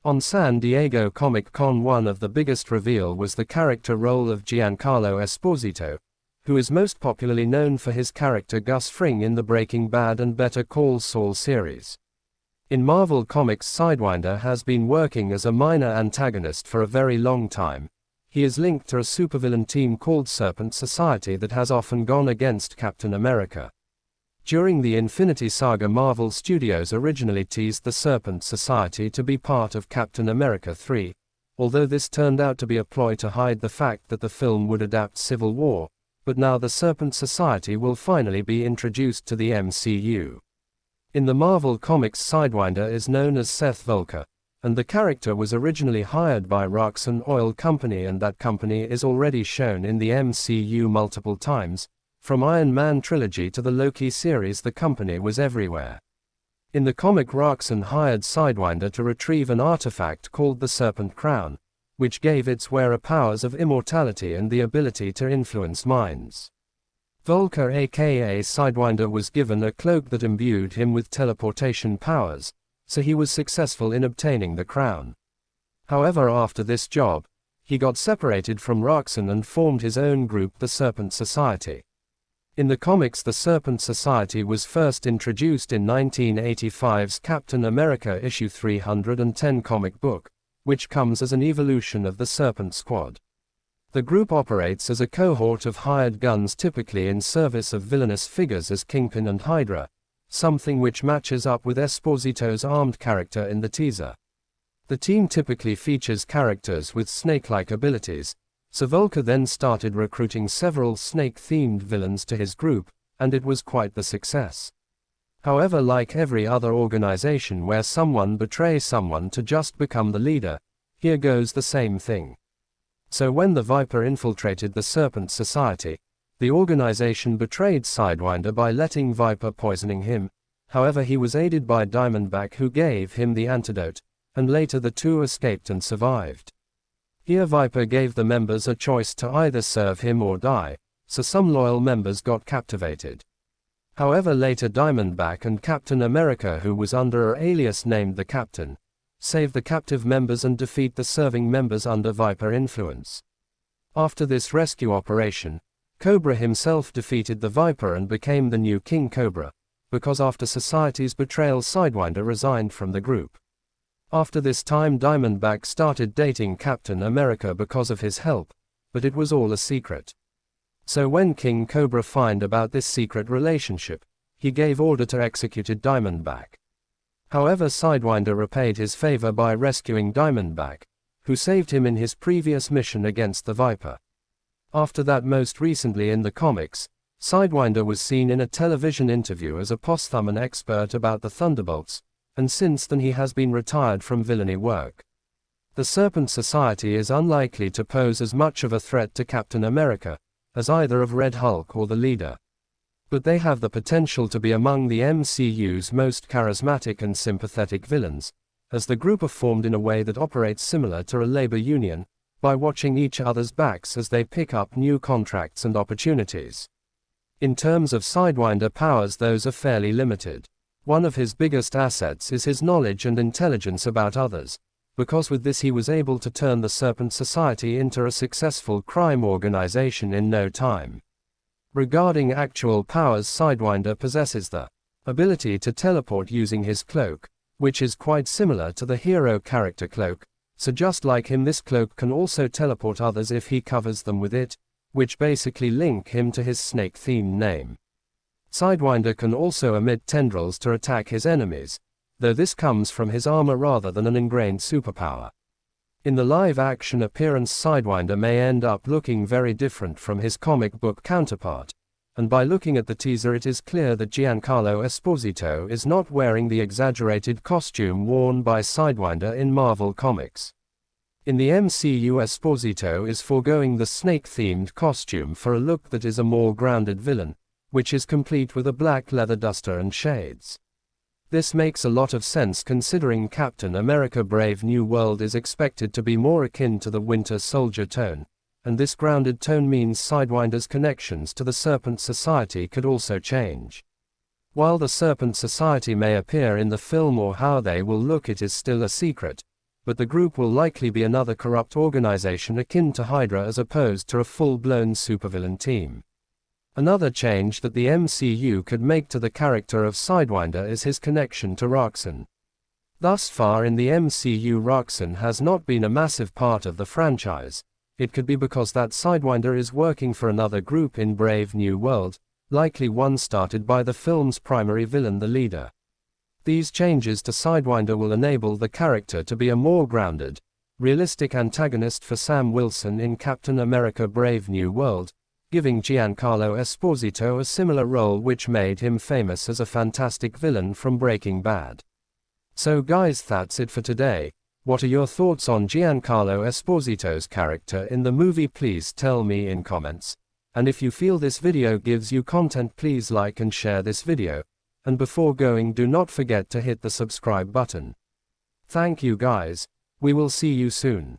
On San Diego Comic-Con, one of the biggest reveal was the character role of Giancarlo Esposito, who is most popularly known for his character Gus Fring in the Breaking Bad and Better Call Saul series. In Marvel Comics, Sidewinder has been working as a minor antagonist for a very long time. He is linked to a supervillain team called Serpent Society that has often gone against Captain America. During the Infinity Saga, Marvel Studios originally teased the Serpent Society to be part of Captain America 3, although this turned out to be a ploy to hide the fact that the film would adapt Civil War, but now the Serpent Society will finally be introduced to the MCU. In the Marvel Comics, Sidewinder is known as Seth Volker, and the character was originally hired by Roxxon Oil Company, and that company is already shown in the MCU multiple times. From Iron Man trilogy to the Loki series, the company was everywhere. In the comic, Roxxon hired Sidewinder to retrieve an artifact called the Serpent Crown, which gave its wearer powers of immortality and the ability to influence minds. Volker aka Sidewinder was given a cloak that imbued him with teleportation powers, so he was successful in obtaining the crown. However, after this job, he got separated from Roxxon and formed his own group, the Serpent Society. In the comics, the Serpent Society was first introduced in 1985's Captain America issue 310 comic book, which comes as an evolution of the Serpent Squad. The group operates as a cohort of hired guns, typically in service of villainous figures as Kingpin and Hydra, something which matches up with Esposito's armed character in the teaser. The team typically features characters with snake-like abilities, so Volker then started recruiting several snake-themed villains to his group, and it was quite the success. However, like every other organization where someone betrays someone to just become the leader, here goes the same thing. So when the Viper infiltrated the Serpent Society, the organization betrayed Sidewinder by letting Viper poisoning him. However, he was aided by Diamondback, who gave him the antidote, and later the two escaped and survived. Here Viper gave the members a choice to either serve him or die, so some loyal members got captivated. However, later Diamondback and Captain America, who was under an alias named the Captain, save the captive members and defeat the serving members under Viper influence. After this rescue operation, Cobra himself defeated the Viper and became the new King Cobra, because after Society's betrayal, Sidewinder resigned from the group. After this time, Diamondback started dating Captain America because of his help, but it was all a secret. So when King Cobra found about this secret relationship, he gave order to execute Diamondback. However, Sidewinder repaid his favor by rescuing Diamondback, who saved him in his previous mission against the Viper. After that, most recently in the comics, Sidewinder was seen in a television interview as a posthumous expert about the Thunderbolts, and since then he has been retired from villainy work. The Serpent Society is unlikely to pose as much of a threat to Captain America as either of Red Hulk or the leader. But they have the potential to be among the MCU's most charismatic and sympathetic villains, as the group are formed in a way that operates similar to a labor union, by watching each other's backs as they pick up new contracts and opportunities. In terms of Sidewinder powers, those are fairly limited. One of his biggest assets is his knowledge and intelligence about others, because with this he was able to turn the Serpent Society into a successful crime organization in no time. Regarding actual powers, Sidewinder possesses the ability to teleport using his cloak, which is quite similar to the hero character cloak, so just like him, this cloak can also teleport others if he covers them with it, which basically link him to his snake-themed name. Sidewinder can also emit tendrils to attack his enemies, though this comes from his armor rather than an ingrained superpower. In the live-action appearance, Sidewinder may end up looking very different from his comic book counterpart, and by looking at the teaser it is clear that Giancarlo Esposito is not wearing the exaggerated costume worn by Sidewinder in Marvel Comics. In the MCU, Esposito is foregoing the snake-themed costume for a look that is a more grounded villain, which is complete with a black leather duster and shades. This makes a lot of sense considering Captain America Brave New World is expected to be more akin to the Winter Soldier tone, and this grounded tone means Sidewinder's connections to the Serpent Society could also change. While the Serpent Society may appear in the film or how they will look, it is still a secret, but the group will likely be another corrupt organization akin to Hydra as opposed to a full-blown supervillain team. Another change that the MCU could make to the character of Sidewinder is his connection to Roxxon. Thus far in the MCU, Roxxon has not been a massive part of the franchise. It could be because that Sidewinder is working for another group in Brave New World, likely one started by the film's primary villain, the Leader. These changes to Sidewinder will enable the character to be a more grounded, realistic antagonist for Sam Wilson in Captain America Brave New World, giving Giancarlo Esposito a similar role which made him famous as a fantastic villain from Breaking Bad. So guys, that's it for today. What are your thoughts on Giancarlo Esposito's character in the movie? Please tell me in comments. And if you feel this video gives you content, please like and share this video. And before going, do not forget to hit the subscribe button. Thank you guys. We will see you soon.